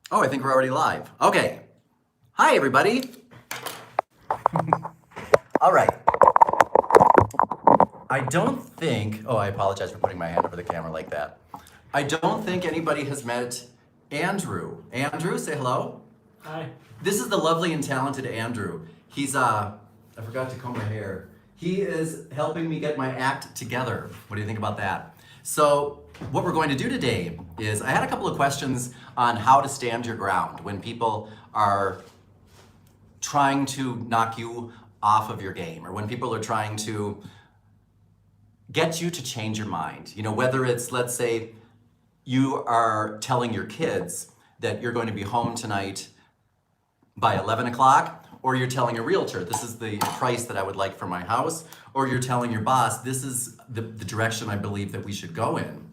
Oh, I think we're already live. Okay. Hi, everybody. All right. I don't think, oh, I apologize for putting my hand over the camera like that. I don't think anybody has met Andrew. Andrew, say hello. Hi. This is the lovely and talented Andrew. He's, I forgot to comb my hair. He is helping me get my act together. What do you think about that? So, what we're going to do today is I had a couple of questions on how to stand your ground when people are trying to knock you off of your game, or when people are trying to get you to change your mind. You know, whether it's, let's say, you are telling your kids that you're going to be home tonight by 11 o'clock, or you're telling a realtor, this is the price that I would like for my house, or you're telling your boss, this is the direction I believe that we should go in.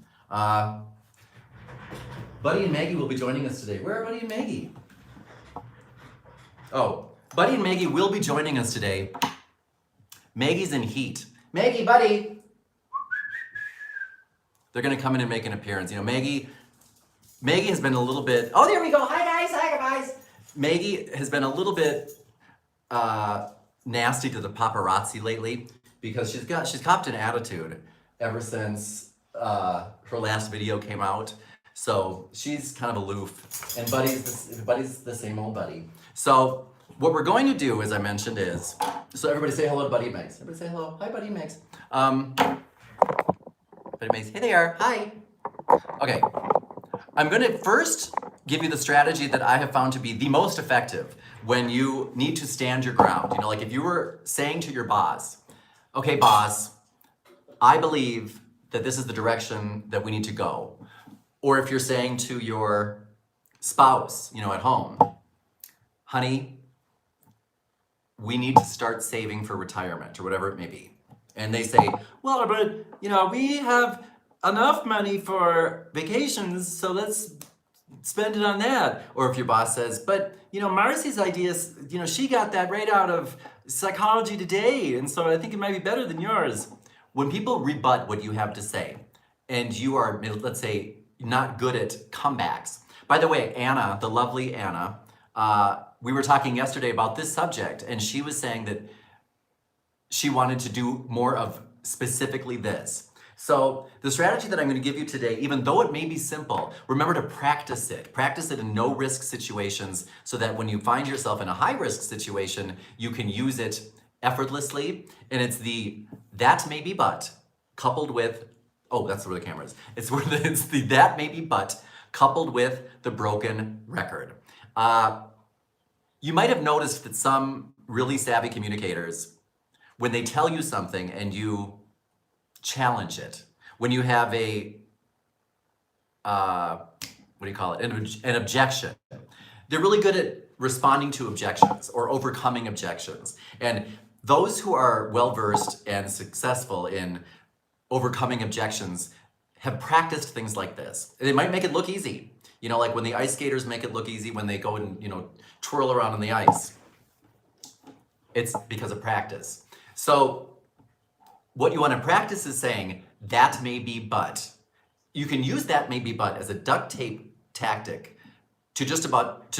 Buddy and Maggie will be joining us today. Where are Buddy and Maggie? Oh, Buddy and Maggie will be joining us today. Maggie's in heat. Maggie, Buddy! They're gonna come in and make an appearance. You know, Maggie has been a little bit, oh, there we go. Hi guys. Maggie has been a little bit nasty to the paparazzi lately because she's copped an attitude ever since her last video came out. So she's kind of aloof, and Buddy's the same old Buddy. So what we're going to do, as I mentioned, is, so everybody say hello to Buddy and Megs. Everybody say hello. Hi, Buddy and Megs. Buddy and Megs, hey there, hi. Okay, I'm gonna first give you the strategy that I have found to be the most effective when you need to stand your ground. You know, like if you were saying to your boss, okay, boss, I believe that this is the direction that we need to go. Or if you're saying to your spouse, you know, at home, honey, we need to start saving for retirement or whatever it may be. And they say, well, but, you know, we have enough money for vacations, so let's spend it on that. Or if your boss says, but, you know, Marcy's ideas, you know, she got that right out of Psychology Today, and so I think it might be better than yours. When people rebut what you have to say, and you are, let's say, not good at comebacks. By the way, Anna, the lovely Anna, we were talking yesterday about this subject, and she was saying that she wanted to do more of specifically this. So the strategy that I'm going to give you today, even though it may be simple, remember to practice it. Practice it in no-risk situations so that when you find yourself in a high-risk situation, you can use it effortlessly. And it's the that may be but coupled with, oh, that's where the camera is. It's the that may be but coupled with the broken record. You might have noticed that some really savvy communicators, when they tell you something and you challenge it, when you have a, what do you call it, an objection, they're really good at responding to objections or overcoming objections. And those who are well-versed and successful in overcoming objections have practiced things like this. They might make it look easy. You know, like when the ice skaters make it look easy when they go and, you know, twirl around on the ice. It's because of practice. So what you want to practice is saying, that may be but. You can use that may be but as a duct tape tactic to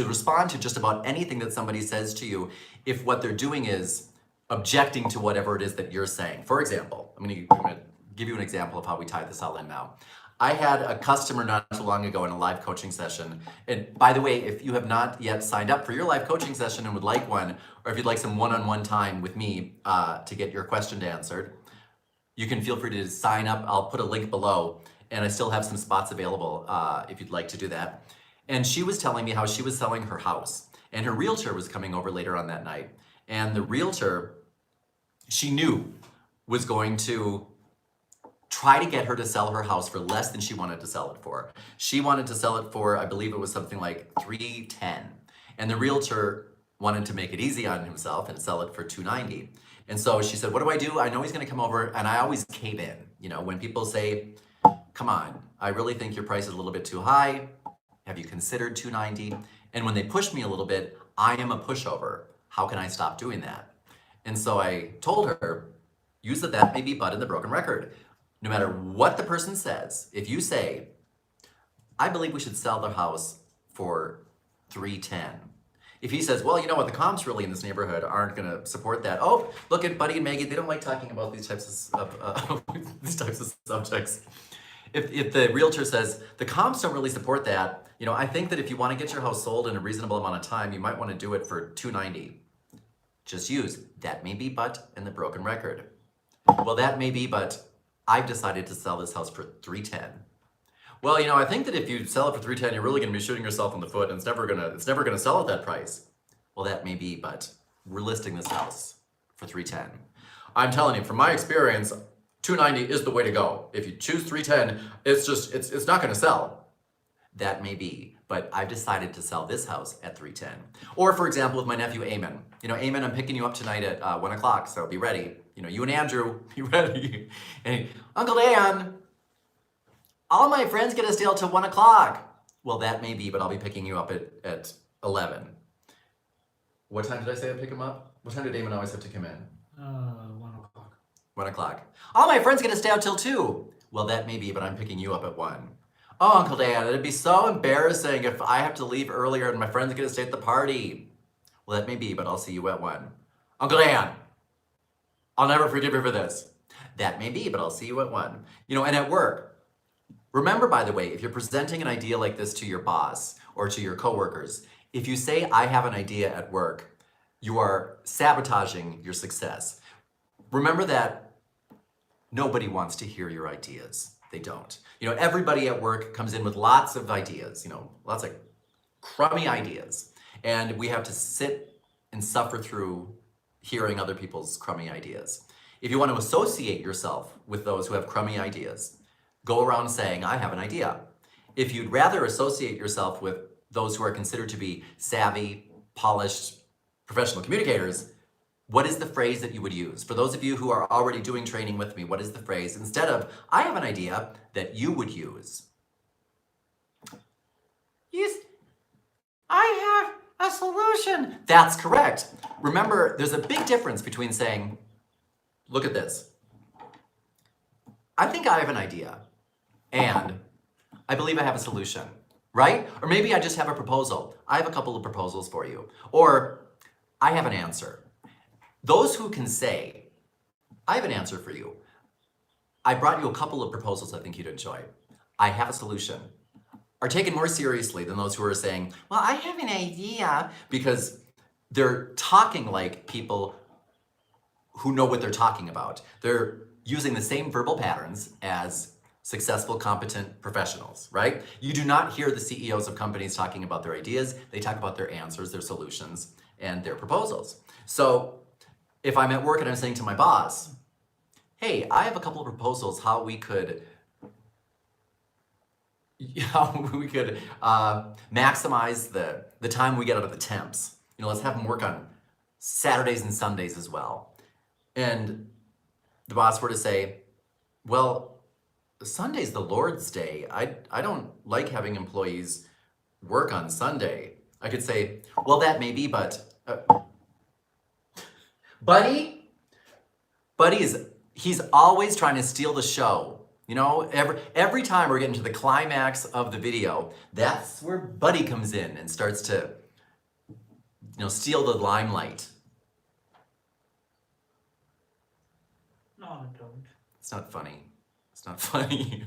respond to just about anything that somebody says to you if what they're doing is objecting to whatever it is that you're saying. For example, I'm going to give you an example of how we tie this all in now. I had a customer not too long ago in a live coaching session. And by the way, if you have not yet signed up for your live coaching session and would like one, or if you'd like some one-on-one time with me to get your question answered, you can feel free to sign up. I'll put a link below, and I still have some spots available if you'd like to do that. And she was telling me how she was selling her house, and her realtor was coming over later on that night. And the realtor, she knew, was going to try to get her to sell her house for less than she wanted to sell it for. She wanted to sell it for, I believe it was something like $310. And the realtor wanted to make it easy on himself and sell it for $290. And so she said, what do I do? I know he's gonna come over, and I always cave in. You know, when people say, come on, I really think your price is a little bit too high. Have you considered $290? And when they push me a little bit, I am a pushover. How can I stop doing that? And so I told her, use the that may be but in the broken record. No matter what the person says, if you say, I believe we should sell the house for 310. If he says, well, you know what, the comps really in this neighborhood aren't going to support that. Oh, look at Buddy and Maggie. They don't like talking about these types of these types of subjects. If the realtor says the comps don't really support that, you know, I think that if you want to get your house sold in a reasonable amount of time, you might want to do it for 290. Just use that may be but and the broken record. Well, that may be, but I've decided to sell this house for 310. Well, you know, I think that if you sell it for 310, you're really going to be shooting yourself in the foot, and it's never gonna sell at that price. Well, that may be, but we're listing this house for 310. I'm telling you, from my experience, 290 is the way to go. If you choose 310, it's not going to sell. That may be, but I've decided to sell this house at 310. Or, for example, with my nephew Eamon. You know, Eamon, I'm picking you up tonight at 1 o'clock, so be ready. You know, you and Andrew, be ready. And Uncle Dan, all my friends get to stay till 1 o'clock. Well, that may be, but I'll be picking you up at 11. What time did I say I'd pick him up? What time did Eamon always have to come in? 1 o'clock. 1 o'clock. All my friends get to stay out till 2. Well, that may be, but I'm picking you up at 1. Oh, Uncle Dan, it'd be so embarrassing if I have to leave earlier and my friends get to stay at the party. Well, that may be, but I'll see you at 1. Uncle Dan, I'll never forgive you for this. That may be, but I'll see you at 1. You know, and at work, remember, by the way, if you're presenting an idea like this to your boss or to your coworkers, if you say, I have an idea at work, you are sabotaging your success. Remember that nobody wants to hear your ideas. They don't. You know, everybody at work comes in with lots of ideas, you know, lots of crummy ideas. And we have to sit and suffer through hearing other people's crummy ideas. If you want to associate yourself with those who have crummy ideas, go around saying, I have an idea. If you'd rather associate yourself with those who are considered to be savvy, polished, professional communicators, what is the phrase that you would use? For those of you who are already doing training with me, what is the phrase instead of, I have an idea, that you would use? Yes, I have a solution. That's correct. Remember, there's a big difference between saying, look at this. I think I have an idea, and I believe I have a solution, right? Or maybe I just have a proposal. I have a couple of proposals for you. Or I have an answer. Those who can say, I have an answer for you. I brought you a couple of proposals I think you'd enjoy. I have a solution. Are taken more seriously than those who are saying, well, I have an idea, because they're talking like people who know what they're talking about. They're using the same verbal patterns as successful, competent professionals, right? You do not hear the CEOs of companies talking about their ideas. They talk about their answers, their solutions, and their proposals. So if I'm at work and I'm saying to my boss, hey, I have a couple of proposals how we could maximize the time we get out of the temps. You know, let's have them work on Saturdays and Sundays as well. And the boss were to say, well, Sunday's the Lord's Day. I don't like having employees work on Sunday. I could say, well, that may be, but Buddy he's always trying to steal the show. You know, every time we're getting to the climax of the video, that's where Buddy comes in and starts to, you know, steal the limelight. No, I don't. It's not funny. It's not funny.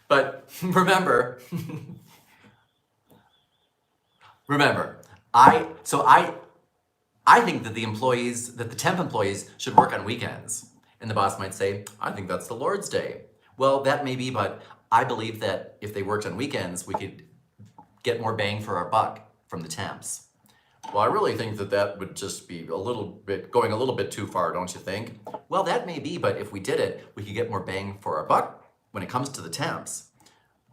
But remember, I think that the temp employees should work on weekends. And the boss might say, I think that's the Lord's Day. Well, that may be, but I believe that if they worked on weekends, we could get more bang for our buck from the temps. Well, I really think that would just be going a little bit too far, don't you think? Well, that may be, but if we did it, we could get more bang for our buck when it comes to the temps.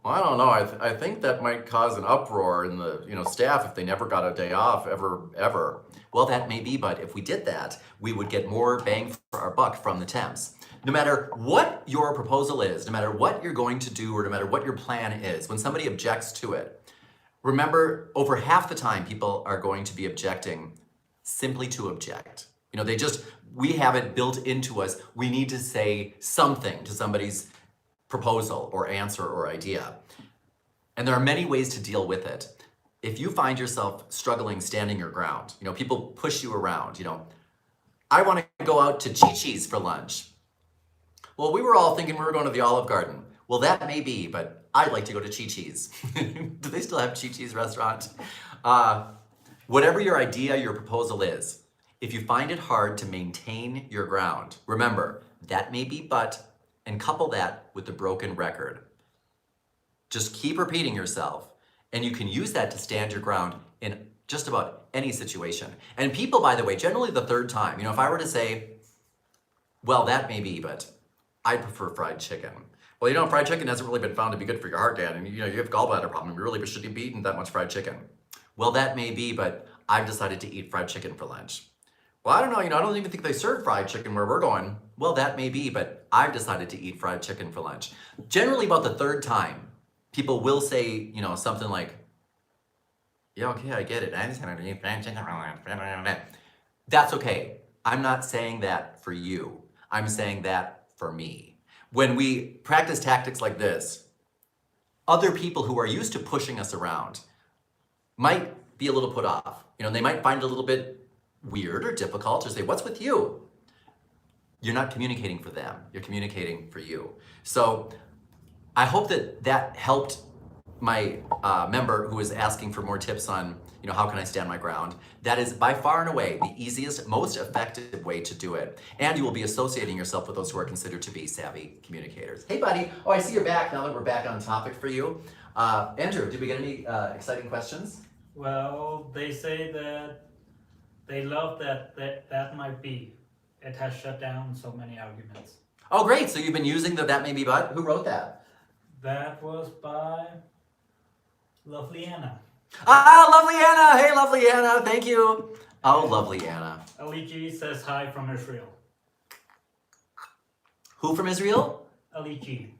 Well, I don't know. I think that might cause an uproar in the staff if they never got a day off ever. Well, that may be, but if we did that, we would get more bang for our buck from the temps. No matter what your proposal is, no matter what you're going to do, or no matter what your plan is, when somebody objects to it, remember, over half the time people are going to be objecting simply to object. You know, we have it built into us. We need to say something to somebody's proposal or answer or idea. And there are many ways to deal with it. if you find yourself struggling standing your ground, people push you around, I want to go out to Chi-Chi's for lunch. Well, we were all thinking we were going to the Olive Garden. Well, that may be, but I'd like to go to Chi-Chi's. Do they still have Chi-Chi's restaurant? Whatever your idea, your proposal is, if you find it hard to maintain your ground, remember, that may be but, and couple that with the broken record. Just keep repeating yourself, and you can use that to stand your ground in just about any situation. And people, by the way, generally the third time, if I were to say, well, that may be, but I prefer fried chicken. Well, fried chicken hasn't really been found to be good for your heart, Dan, and you have a gallbladder problem. You really shouldn't be eating that much fried chicken. Well, that may be, but I've decided to eat fried chicken for lunch. Well, I don't know, I don't even think they serve fried chicken where we're going. Well, that may be, but I've decided to eat fried chicken for lunch. Generally, about the third time, people will say, something like, yeah, okay, I get it. I decided to eat fried chicken for lunch. That's okay. I'm not saying that for you. I'm saying that for me. When we practice tactics like this, other people who are used to pushing us around might be a little put off. They might find it a little bit weird or difficult or say, what's with you? You're not communicating for them. You're communicating for you. So I hope that helped my member who was asking for more tips on, how can I stand my ground? That is by far and away the easiest, most effective way to do it. And you will be associating yourself with those who are considered to be savvy communicators. Hey, buddy. Oh, I see you're back now that we're back on topic for you. Andrew, did we get any exciting questions? Well, they say that they love that might be. It has shut down so many arguments. Oh, great. So you've been using the that may be but. Who wrote that? That was by Lovely Anna. Ah, lovely Anna. Hey, lovely Anna. Thank you. Oh, lovely Anna. LEG says hi from Israel. Who from Israel? LEG.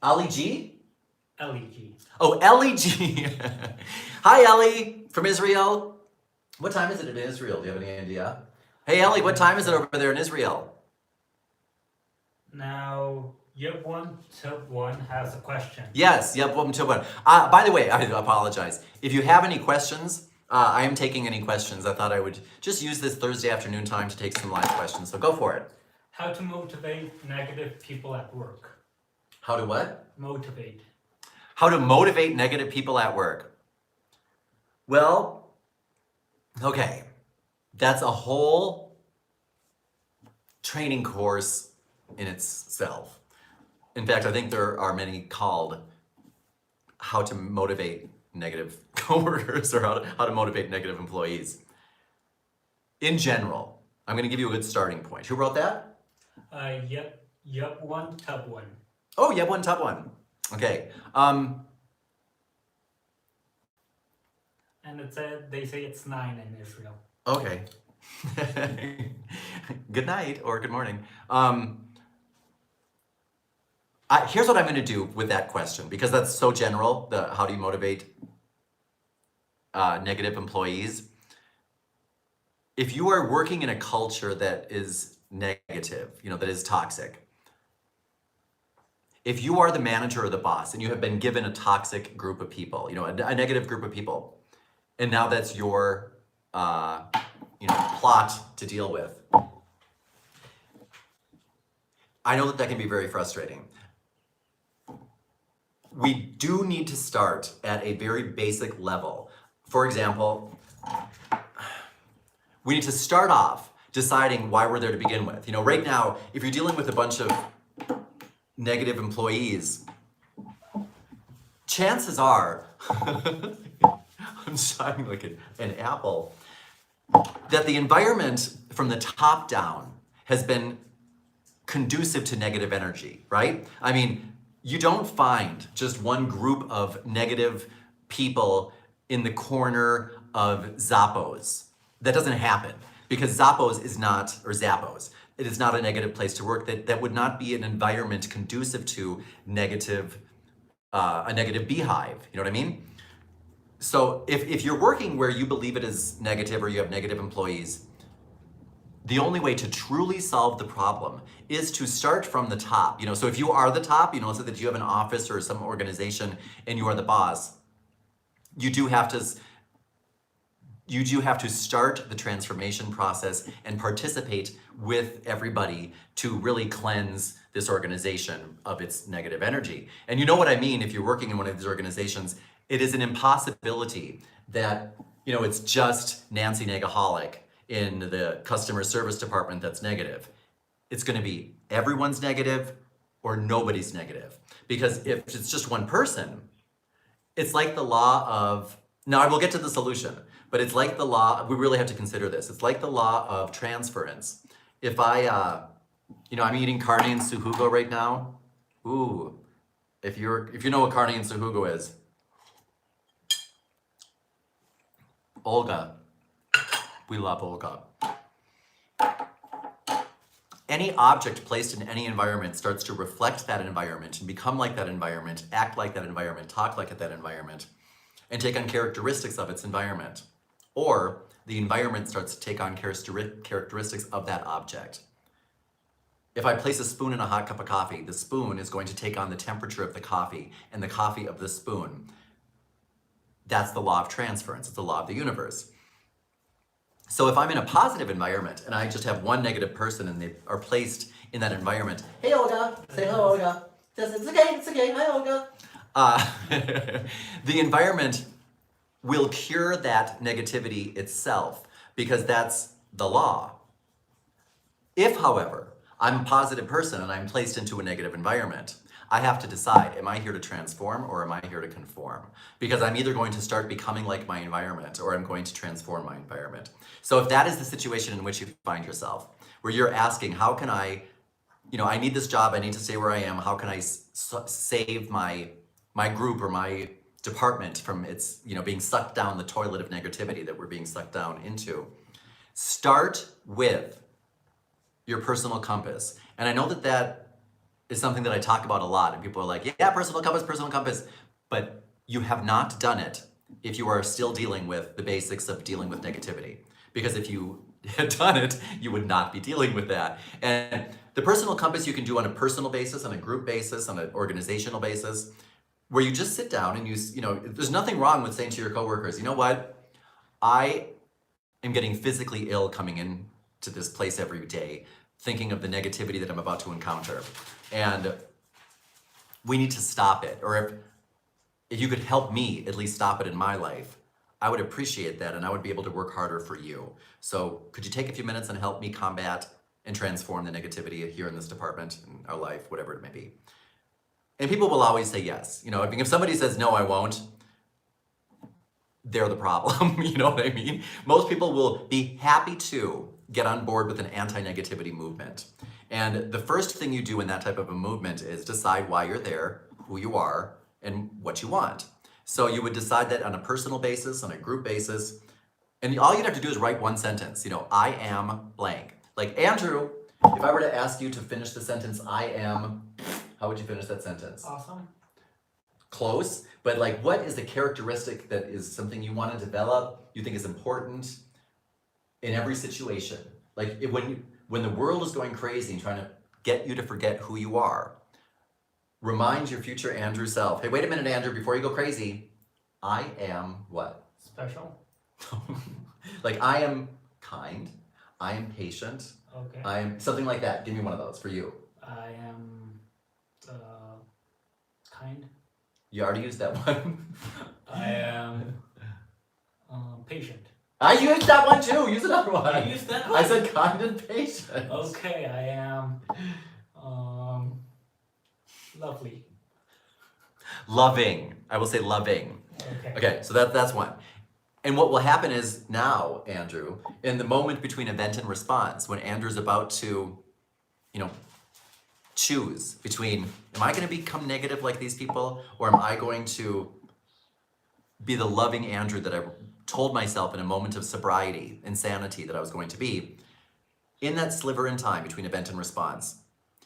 Ali G? LEG. Oh, Ellie G. Hi, Ellie from Israel. What time is it in Israel? Do you have any idea? Hey, Ellie, what time is it over there in Israel? Now, Yep One Tip One has a question. Yes, yep, welcome to one. By the way, I apologize. If you have any questions, I am taking any questions. I thought I would just use this Thursday afternoon time to take some live questions, so go for it. How to motivate negative people at work. How to what? Motivate. How to motivate negative people at work. Well, okay, that's a whole training course in itself. In fact, I think there are many called how to motivate negative coworkers or how to motivate negative employees. In general, I'm going to give you a good starting point. Who wrote that? Yep One Tub One. Oh, Yep One Tub One. Okay. And they say it's 9 in Israel. Okay. Good night or good morning. Here's what I'm going to do with that question, because that's so general, how do you motivate negative employees? If you are working in a culture that is negative, that is toxic, if you are the manager or the boss and you have been given a toxic group of people, a negative group of people, and now that's your plot to deal with, I know that can be very frustrating. We do need to start at a very basic level. For example, we need to start off deciding why we're there to begin with. Right now, if you're dealing with a bunch of negative employees, chances are, I'm shining like an apple, that the environment from the top down has been conducive to negative energy, right? I mean, you don't find just one group of negative people in the corner of Zappos. That doesn't happen, because Zappos is not, or Zappos, it is not a negative place to work. That would not be an environment conducive to a negative beehive. You know what I mean? So if you're working where you believe it is negative or you have negative employees, the only way to truly solve the problem is to start from the top. So if you are the top, so that you have an office or some organization and you are the boss, you do have to start the transformation process and participate with everybody to really cleanse this organization of its negative energy. And you know what I mean, if you're working in one of these organizations, it is an impossibility that, it's just Nancy Negaholic in the customer service department that's negative. It's going to be everyone's negative or nobody's negative. Because if it's just one person, it's like the law of, now I will get to the solution, but it's like the law, we really have to consider this. It's like the law of transference. If I'm eating carne and sujugo right now. Ooh, if you know what carne and sujugo is, Olga, we love Olga. Any object placed in any environment starts to reflect that environment and become like that environment, act like that environment, talk like that environment, and take on characteristics of its environment. Or the environment starts to take on characteristics of that object. If I place a spoon in a hot cup of coffee, the spoon is going to take on the temperature of the coffee and the coffee of the spoon. That's the law of transference. It's the law of the universe. So if I'm in a positive environment and I just have one negative person and they are placed in that environment, hey Olga, say hello Olga. It's okay, hi Olga. The environment will cure that negativity itself because that's the law. If, however, I'm a positive person and I'm placed into a negative environment, I have to decide, am I here to transform or am I here to conform? Because I'm either going to start becoming like my environment or I'm going to transform my environment. So if that is the situation in which you find yourself, where you're asking, how can I need this job, I need to stay where I am, how can I save my group or my department from its, being sucked down the toilet of negativity that we're being sucked down into? Start with your personal compass. And I know that is something that I talk about a lot, and people are like, yeah, personal compass, but you have not done it if you are still dealing with the basics of dealing with negativity. Because if you had done it, you would not be dealing with that. And the personal compass you can do on a personal basis, on a group basis, on an organizational basis, where you just sit down and there's nothing wrong with saying to your coworkers, you know what, I am getting physically ill coming in to this place every day, thinking of the negativity that I'm about to encounter. And we need to stop it. Or if you could help me at least stop it in my life, I would appreciate that and I would be able to work harder for you. So could you take a few minutes and help me combat and transform the negativity here in this department, in our life, whatever it may be? And people will always say yes. If somebody says, no, I won't, they're the problem. You know what I mean? Most people will be happy to get on board with an anti-negativity movement. And the first thing you do in that type of a movement is decide why you're there, who you are, and what you want. So you would decide that on a personal basis, on a group basis, and all you'd have to do is write one sentence. I am blank. Like Andrew, if I were to ask you to finish the sentence, I am, how would you finish that sentence? Awesome. Close, but what is the characteristic that is something you want to develop, you think is important in every situation? When the world is going crazy and trying to get you to forget who you are, remind your future Andrew self, hey, wait a minute, Andrew, before you go crazy, I am what? Special. I am kind, I am patient, Okay. I am something like that. Give me one of those for you. I am kind. You already used that one. I am patient. I used that one too. Use another one. I used that one? I said kind and patient. Okay, I am lovely. Loving. I will say loving. Okay, so that's one. And what will happen is now, Andrew, in the moment between event and response, when Andrew's about to, choose between, am I going to become negative like these people, or am I going to be the loving Andrew that I told myself in a moment of sobriety and sanity that I was going to be? In that sliver in time between event and response,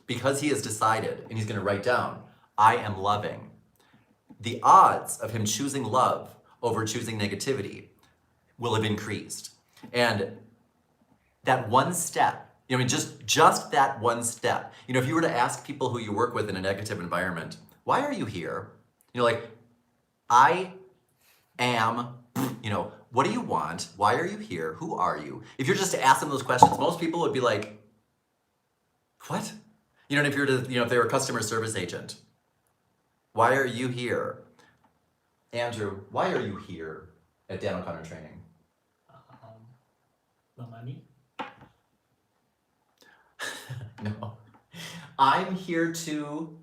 because he has decided, and he's going to write down, I am loving, the odds of him choosing love over choosing negativity will have increased. And that one step, just that one step. If you were to ask people who you work with in a negative environment, why are you here? I am, what do you want? Why are you here? Who are you? If you're just to ask them those questions, most people would be like, what? And if you're to, if they were a customer service agent, why are you here? Andrew, why are you here at Dan O'Connor Training? The money. No. I'm here to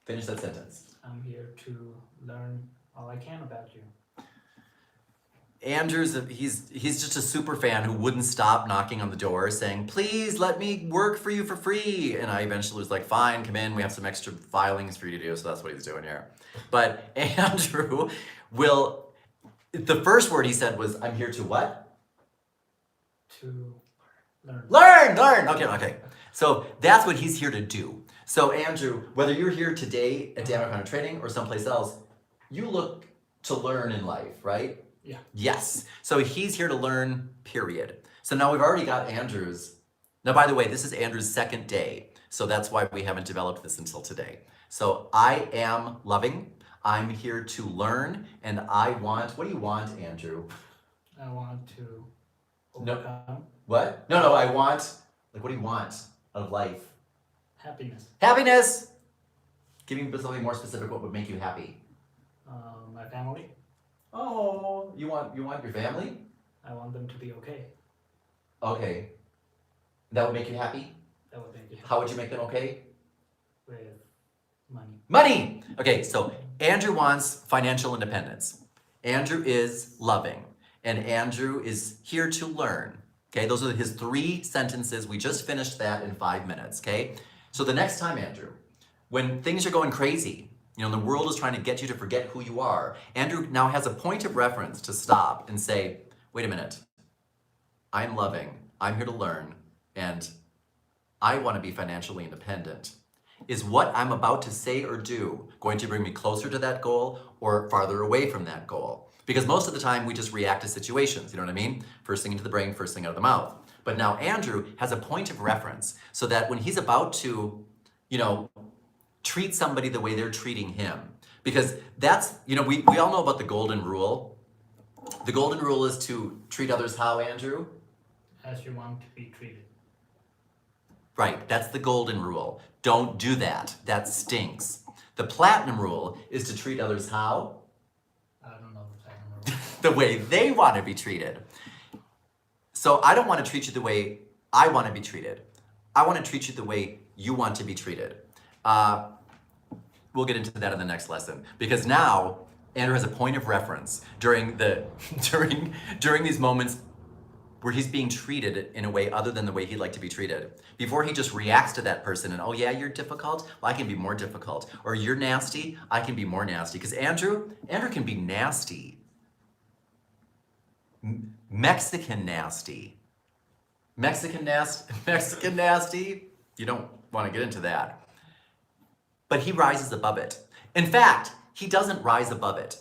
finish that sentence. I'm here to learn all I can about you. Andrew's he's just a super fan who wouldn't stop knocking on the door saying, please let me work for you for free. And I eventually was like, fine, come in. We have some extra filings for you to do. So that's what he's doing here. But Andrew the first word he said was, I'm here to what? To learn. Learn. Okay. So that's what he's here to do. So Andrew, whether you're here today at Dan O'Connor Training or someplace else, you look to learn in life, right? Yeah. Yes. So he's here to learn, period. So now we've already got Andrew's. Now, by the way, this is Andrew's second day. So that's why we haven't developed this until today. So I am loving. I'm here to learn. And I want, what do you want, Andrew? I want to overcome. What? No, I want, what do you want out of life? Happiness. Happiness! Give me something more specific. What would make you happy? My family. Oh, you want your family? I want them to be okay. Okay. That would make you happy? That would make you happy. How would you make them okay? With money. Money! Okay, so Andrew wants financial independence. Andrew is loving. And Andrew is here to learn. Okay, those are his 3 sentences. We just finished that in 5 minutes, okay? So the next time, Andrew, when things are going crazy, the world is trying to get you to forget who you are, Andrew now has a point of reference to stop and say, wait a minute, I'm loving, I'm here to learn, and I want to be financially independent. Is what I'm about to say or do going to bring me closer to that goal or farther away from that goal? Because most of the time we just react to situations, you know what I mean? First thing into the brain, first thing out of the mouth. But now Andrew has a point of reference so that when he's about to, treat somebody the way they're treating him. Because that's, we all know about the golden rule. The golden rule is to treat others how, Andrew? As you want to be treated. Right, that's the golden rule. Don't do that. That stinks. The platinum rule is to treat others how? I don't know the platinum rule. The way they want to be treated. So I don't want to treat you the way I want to be treated. I want to treat you the way you want to be treated. We'll get into that in the next lesson, because now Andrew has a point of reference during these moments where he's being treated in a way other than the way he'd like to be treated. Before he just reacts to that person and, oh yeah, you're difficult? Well, I can be more difficult. Or you're nasty? I can be more nasty. Because Andrew can be nasty. Mexican nasty. Mexican nasty? You don't want to get into that. But he rises above it. In fact, he doesn't rise above it.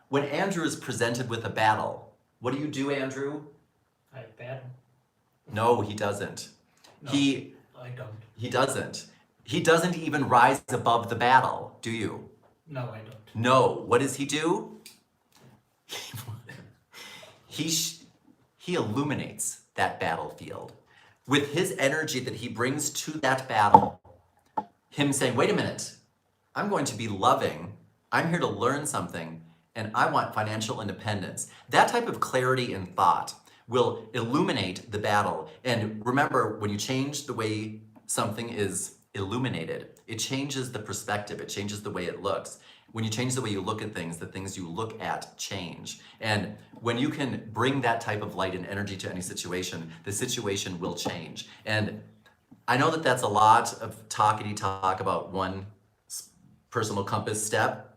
When Andrew is presented with a battle, what do, Andrew? I battle. No, he doesn't. No, I don't. He doesn't. He doesn't even rise above the battle, do you? No, I don't. No. What does he do? He illuminates that battlefield. With his energy that he brings to that battle, him saying, wait a minute, I'm going to be loving, I'm here to learn something, and I want financial independence. That type of clarity in thought will illuminate the battle. And remember, when you change the way something is illuminated, it changes the perspective, it changes the way it looks. When you change the way you look at things, the things you look at change. And when you can bring that type of light and energy to any situation, the situation will change. And I know that that's a lot of talkity talk about one personal compass step.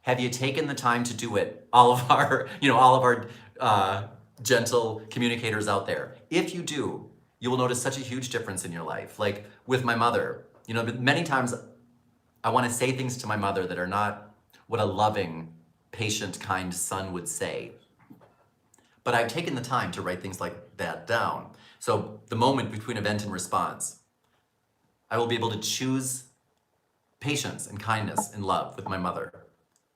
Have you taken the time to do it? All of our gentle communicators out there. If you do, you will notice such a huge difference in your life. Like with my mother, many times I want to say things to my mother that are not what a loving, patient, kind son would say. But I've taken the time to write things like that down. So the moment between event and response, I will be able to choose patience and kindness and love with my mother.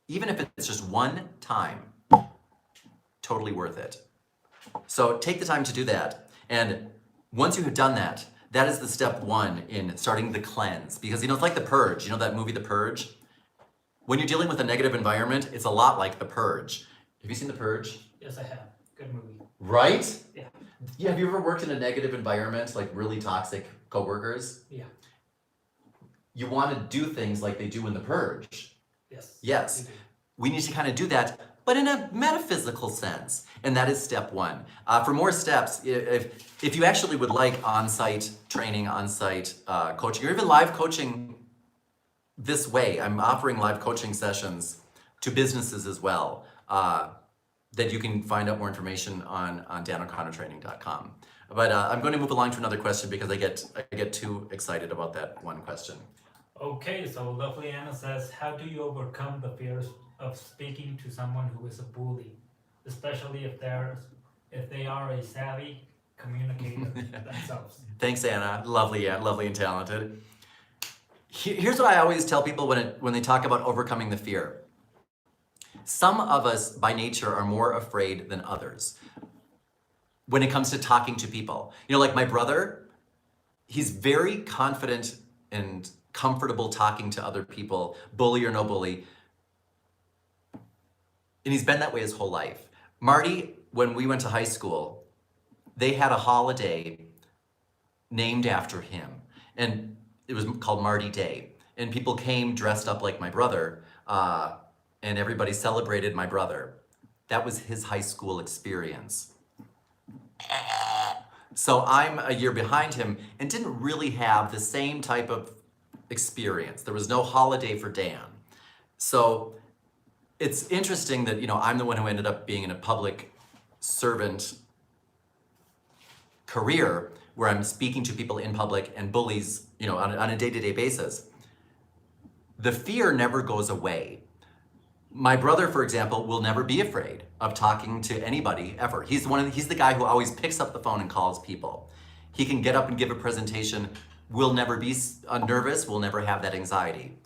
even if it's just one time, totally worth it. So take the time to do that. And once you have done that, that is the step one in starting the cleanse. Because, it's like The Purge. You know that movie, The Purge? When you're dealing with a negative environment, it's a lot like The Purge. Have you seen The Purge? Yes, I have. Good movie. Right? Yeah. Yeah, have you ever worked in a negative environment, like really toxic coworkers? Yeah. You want to do things like they do in The Purge. Yes. Yes. You do. We need to kind of do that, but in a metaphysical sense. And that is step one. For more steps, if you actually would like on-site training, on-site coaching, or even live coaching this way, I'm offering live coaching sessions to businesses as well, that you can find out more information on danoconnor.training.com. But I'm going to move along to another question because I get too excited about that one question. Okay, so lovely Anna says, how do you overcome the fears of speaking to someone who is a bully, especially if they are a savvy communicator themselves? Thanks, Anna. Lovely and talented. Here's what I always tell people when they talk about overcoming the fear. Some of us, by nature, are more afraid than others when it comes to talking to people. Like my brother, he's very confident and comfortable talking to other people, bully or no bully. And he's been that way his whole life. Marty, when we went to high school, they had a holiday named after him. And it was called Marty Day. And people came dressed up like my brother, and everybody celebrated my brother. That was his high school experience. So I'm a year behind him and didn't really have the same type of experience. There was no holiday for Dan. So it's interesting that, I'm the one who ended up being in a public servant career where I'm speaking to people in public and bullies, on a day-to-day basis. The fear never goes away. My brother, for example, will never be afraid of talking to anybody ever. He's the guy who always picks up the phone and calls people. He can get up and give a presentation. We'll never be nervous. We'll never have that anxiety.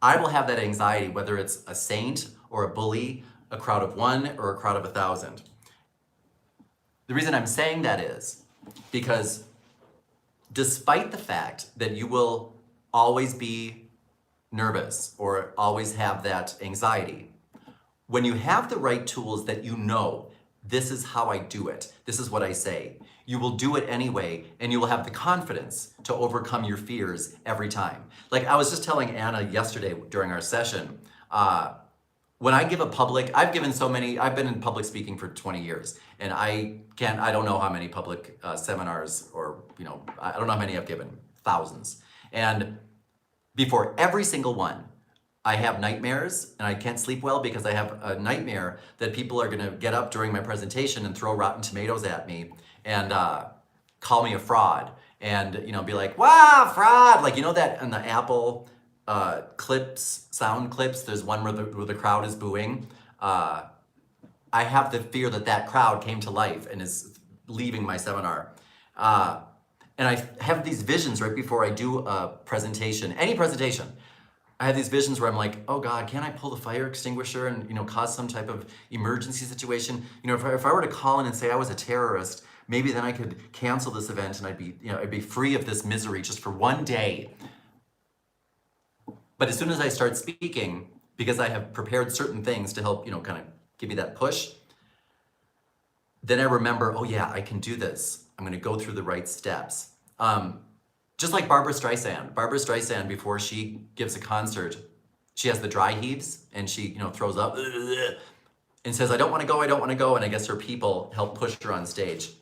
I will have that anxiety whether it's a saint or a bully, a crowd of one or a crowd of 1,000. The reason I'm saying that is because despite the fact that you will always be nervous or always have that anxiety, when you have the right tools that this is how I do it, this is what I say, you will do it anyway, and you will have the confidence to overcome your fears every time. Like I was just telling Anna yesterday during our session, when I give I've been in public speaking for 20 years, and I don't know how many public seminars or, I don't know how many I've given, thousands. And before every single one, I have nightmares and I can't sleep well because I have a nightmare that people are gonna get up during my presentation and throw rotten tomatoes at me and call me a fraud and, be like, wow, fraud. Like, that in the Apple sound clips, there's one where the crowd is booing. I have the fear that crowd came to life and is leaving my seminar. And I have these visions right before I do a presentation, any presentation. I have these visions where I'm like, oh God, can't I pull the fire extinguisher and cause some type of emergency situation? If I were to call in and say I was a terrorist, maybe then I could cancel this event and I'd be free of this misery just for one day. But as soon as I start speaking, because I have prepared certain things to help, kind of give me that push, then I remember, oh yeah, I can do this. I'm gonna go through the right steps. Just like Barbara Streisand. Barbara Streisand, before she gives a concert, she has the dry heaves and she, throws up and says, I don't wanna go, and I guess her people help push her on stage.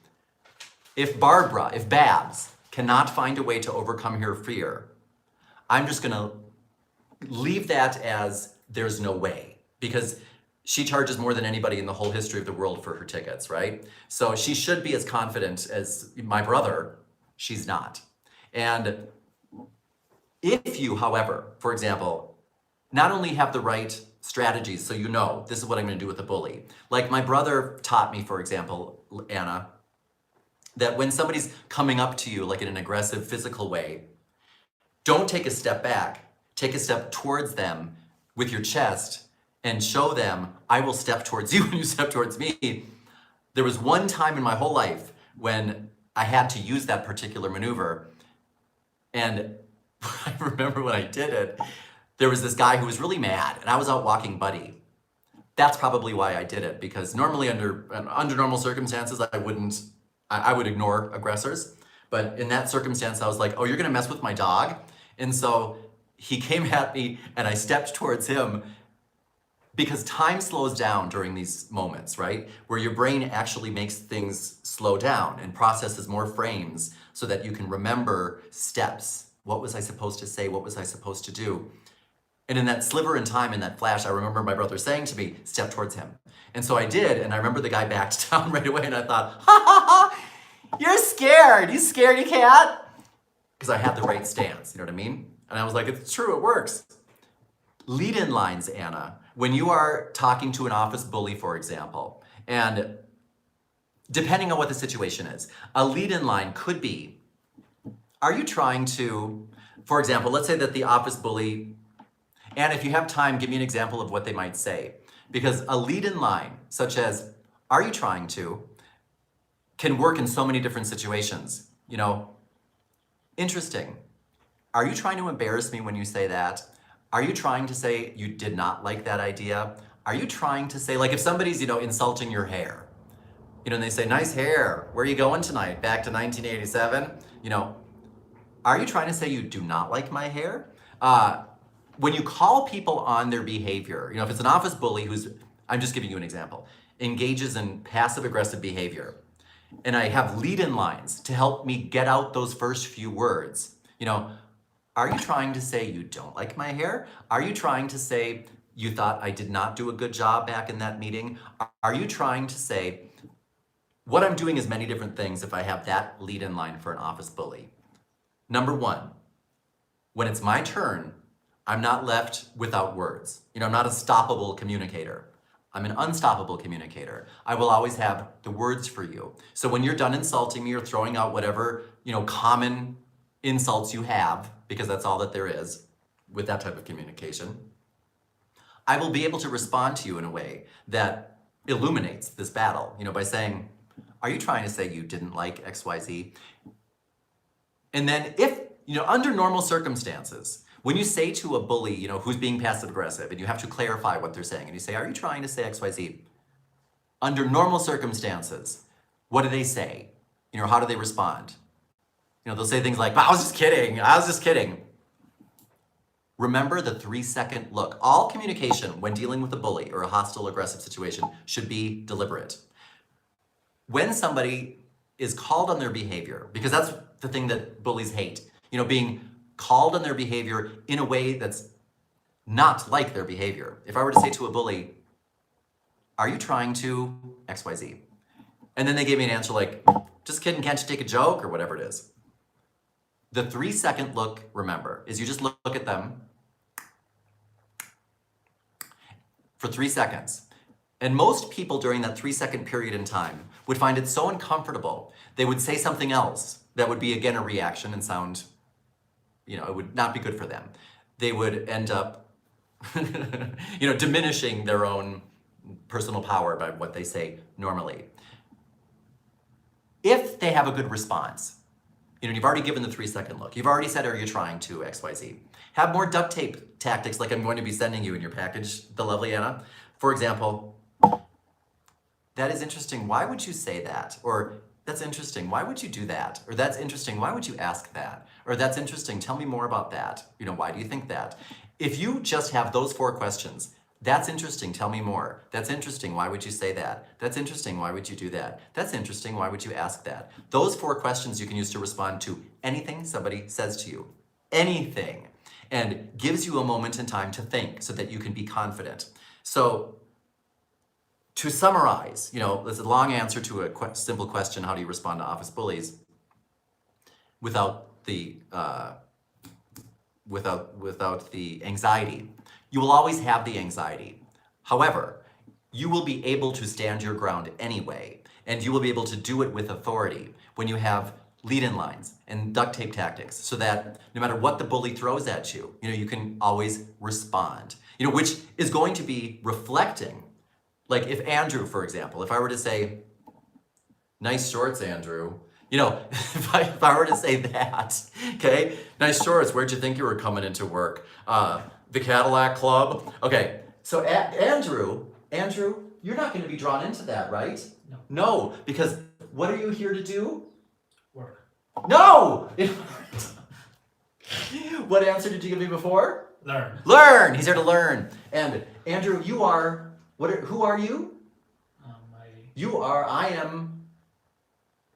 If Babs cannot find a way to overcome her fear, I'm just gonna leave that as there's no way, because she charges more than anybody in the whole history of the world for her tickets, right? So she should be as confident as my brother. She's not. And if you, however, for example, not only have the right strategies, so this is what I'm gonna do with a bully. Like my brother taught me, for example, Anna, that when somebody's coming up to you like in an aggressive physical way, don't take a step back, take a step towards them with your chest and show them, I will step towards you when you step towards me. There was one time in my whole life when I had to use that particular maneuver. And I remember when I did it, there was this guy who was really mad, and I was out walking Buddy. That's probably why I did it, because normally under normal circumstances, I would ignore aggressors. But in that circumstance, I was like, oh, you're gonna mess with my dog? And so he came at me and I stepped towards him, because time slows down during these moments, right? Where your brain actually makes things slow down and processes more frames so that you can remember steps. What was I supposed to say? What was I supposed to do? And in that sliver in time, in that flash, I remember my brother saying to me, step towards him. And so I did, and I remember the guy backed down right away, and I thought, ha ha ha, you're scared. You scared, you cat? Because I had the right stance, you know what I mean? And I was like, it's true, it works. Lead-in lines, Anna. When you are talking to an office bully, for example, and depending on what the situation is, a lead-in line could be, are you trying to, for example, let's say that the office bully, and if you have time, give me an example of what they might say. Because a lead-in line, such as, are you trying to, can work in so many different situations. You know, interesting. Are you trying to embarrass me when you say that? Are you trying to say you did not like that idea? Are you trying to say, like if somebody's, insulting your hair, and they say, nice hair, where are you going tonight? Back to 1987? Are you trying to say you do not like my hair? When you call people on their behavior, if it's an office bully I'm just giving you an example, engages in passive aggressive behavior, and I have lead-in lines to help me get out those first few words, are you trying to say you don't like my hair? Are you trying to say you thought I did not do a good job back in that meeting? Are you trying to say, what I'm doing is many different things if I have that lead-in line for an office bully. Number one, when it's my turn, I'm not left without words. I'm not a stoppable communicator. I'm an unstoppable communicator. I will always have the words for you. So when you're done insulting me or throwing out whatever, common insults you have, because that's all that there is with that type of communication, I will be able to respond to you in a way that illuminates this battle, by saying, are you trying to say you didn't like XYZ? And then if, under normal circumstances, when you say to a bully, who's being passive aggressive, and you have to clarify what they're saying, and you say, are you trying to say XYZ? Under normal circumstances, what do they say? How do they respond? They'll say things like, I was just kidding. Remember the 3-second look. All communication when dealing with a bully or a hostile aggressive situation should be deliberate. When somebody is called on their behavior, because that's the thing that bullies hate, being called on their behavior in a way that's not like their behavior. If I were to say to a bully, are you trying to XYZ? And then they gave me an answer like, just kidding, can't you take a joke, or whatever it is. The 3-second look, remember, is you just look at them for 3 seconds. And most people during that 3-second period in time would find it so uncomfortable, they would say something else that would be, again, a reaction and sound, it would not be good for them. They would end up, diminishing their own personal power by what they say normally. If they have a good response, you've already given the 3-second look. You've already said, are you trying to XYZ? Have more duct tape tactics like I'm going to be sending you in your package, the lovely Anna. For example, that is interesting. Why would you say that? Or that's interesting. Why would you do that? Or that's interesting. Why would you ask that? Or that's interesting. Tell me more about that. Why do you think that? If you just have those 4 questions, that's interesting. Tell me more. That's interesting. Why would you say that? That's interesting. Why would you do that? That's interesting. Why would you ask that? Those 4 questions you can use to respond to anything somebody says to you. Anything. And gives you a moment in time to think so that you can be confident. So to summarize, there's a long answer to a simple question, how do you respond to office bullies without the anxiety? You will always have the anxiety. However, you will be able to stand your ground anyway, and you will be able to do it with authority when you have lead-in lines and duct tape tactics, so that no matter what the bully throws at you, you can always respond. which is going to be reflecting. Like if Andrew, for example, if I were to say, nice shorts, Andrew, if I were to say that, okay, nice shorts, where'd you think you were coming into work? The Cadillac Club? Okay, so Andrew, you're not going to be drawn into that, right? No. No, because what are you here to do? Work. No! What answer did you give me before? Learn. Learn! He's here to learn. And Andrew, you are, who are you? I am...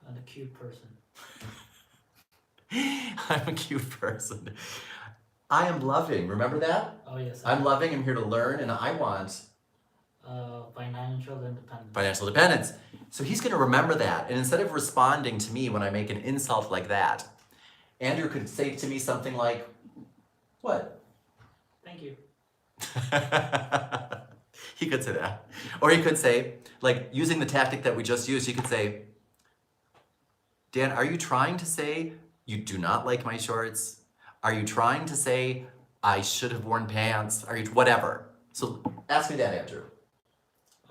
I'm a cute person. I'm a cute person. I am loving, remember that? Oh, yes. I'm loving, I'm here to learn, and I want... Financial independence. Financial independence. So he's going to remember that. And instead of responding to me when I make an insult like that, Andrew could say to me something like, what? Thank you. He could say that. Or he could say, like using the tactic that we just used, he could say, Dan, are you trying to say you do not like my shorts? Are you trying to say I should have worn pants? Are you, whatever. So ask me that, Andrew.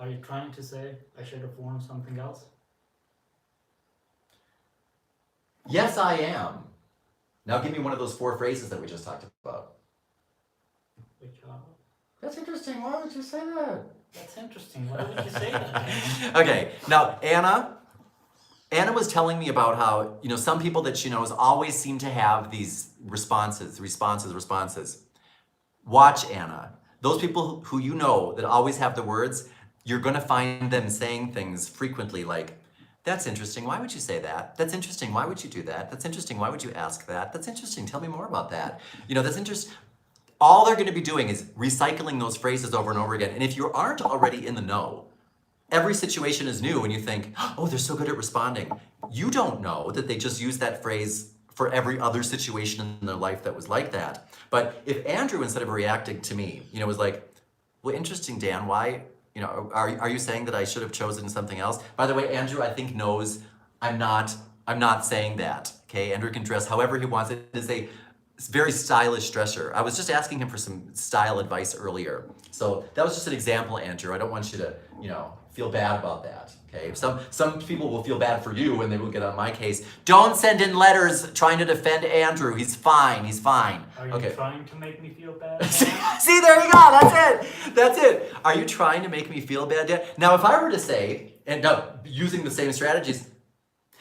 Are you trying to say I should have worn something else? Yes, I am. Now give me one of those 4 phrases that we just talked about. Which are? That's interesting. Why would you say that? That's interesting. Why would you say that? Okay, now Anna was telling me about how, some people that she knows always seem to have these responses. Watch Anna. Those people who you know that always have the words, you're going to find them saying things frequently like, that's interesting, why would you say that? That's interesting, why would you do that? That's interesting, why would you ask that? That's interesting, tell me more about that. That's interesting. All they're going to be doing is recycling those phrases over and over again. And if you aren't already in the know, every situation is new and you think, oh, they're so good at responding. You don't know that they just use that phrase for every other situation in their life that was like that. But if Andrew, instead of reacting to me, was like, well, interesting, Dan, why, are you saying that I should have chosen something else? By the way, Andrew, I think knows I'm not saying that, okay? Andrew can dress however he wants. It is a very stylish dresser. I was just asking him for some style advice earlier. So that was just an example, Andrew. I don't want you to, feel bad about that, okay? Some people will feel bad for you and they will get on my case. Don't send in letters trying to defend Andrew. He's fine. Are you trying to make me feel bad? See, there you go. That's it. Are you trying to make me feel bad, Dan? Now, if I were to say, and using the same strategies,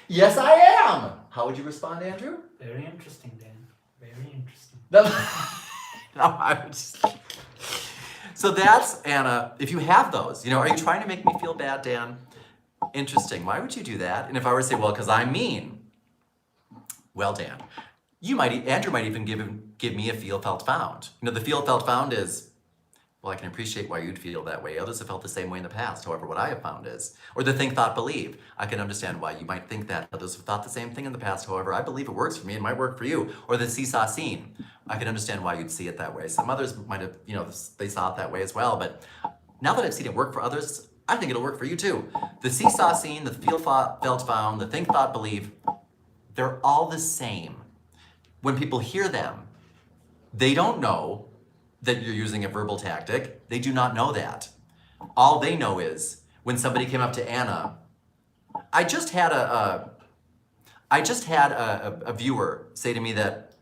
yes, I am. How would you respond, Andrew? Very interesting, Dan. Very interesting. No, I would just... So that's, Anna, if you have those, are you trying to make me feel bad, Dan? Interesting. Why would you do that? And if I were to say, well, because I'm mean. Well, Dan, Andrew might even give me a feel, felt, found. The feel, felt, found is, well, I can appreciate why you'd feel that way. Others have felt the same way in the past. However, what I have found is, or the think, thought, believe. I can understand why you might think that. Others have thought the same thing in the past. However, I believe it works for me and might work for you. Or the seesaw scene. I can understand why you'd see it that way. Some others might have, they saw it that way as well. But now that I've seen it work for others, I think it'll work for you too. The seesaw scene, the feel, thought, felt, found, the think, thought, believe, they're all the same. When people hear them, they don't know that you're using a verbal tactic. They do not know that. All they know is when somebody came up to Anna, I just had a viewer say to me that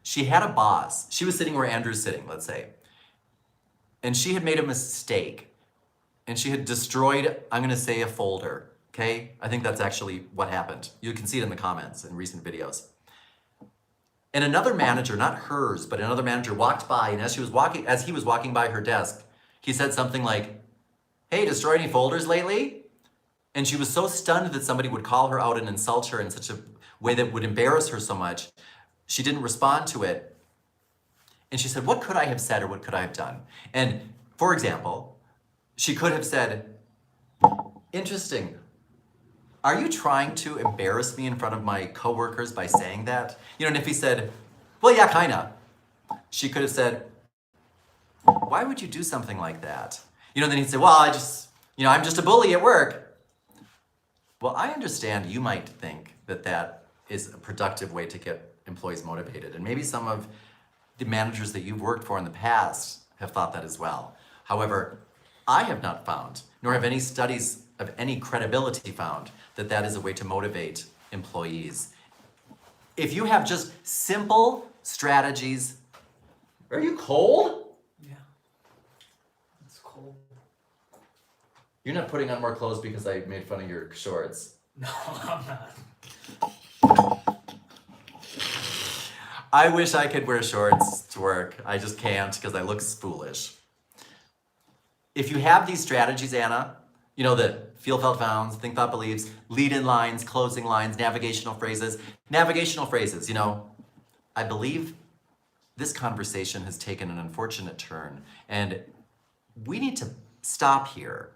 she had a boss. She was sitting where Andrew's sitting, let's say, and she had made a mistake, and she had destroyed, I'm going to say, a folder. Okay, I think that's actually what happened. You can see it in the comments in recent videos. And another manager, not hers, but another manager walked by, and as he was walking by her desk, he said something like, hey, destroyed any folders lately? And she was so stunned that somebody would call her out and insult her in such a way that would embarrass her so much, she didn't respond to it. And she said, what could I have said or what could I have done? And for example, she could have said, interesting. Are you trying to embarrass me in front of my coworkers by saying that? And if he said, well, yeah, kinda. She could have said, why would you do something like that? Then he'd say, well, I'm just a bully at work. Well, I understand you might think that that is a productive way to get employees motivated. And maybe some of the managers that you've worked for in the past have thought that as well. However, I have not found, nor have any studies of any credibility found, that that is a way to motivate employees. If you have just simple strategies, are you cold? Yeah. It's cold. You're not putting on more clothes because I made fun of your shorts. No, I'm not. I wish I could wear shorts to work. I just can't because I look foolish. If you have these strategies, Anna, you know, the feel, felt, founds, think, thought, believes, lead-in lines, closing lines, navigational phrases. Navigational phrases, you know, I believe this conversation has taken an unfortunate turn, and we need to stop here.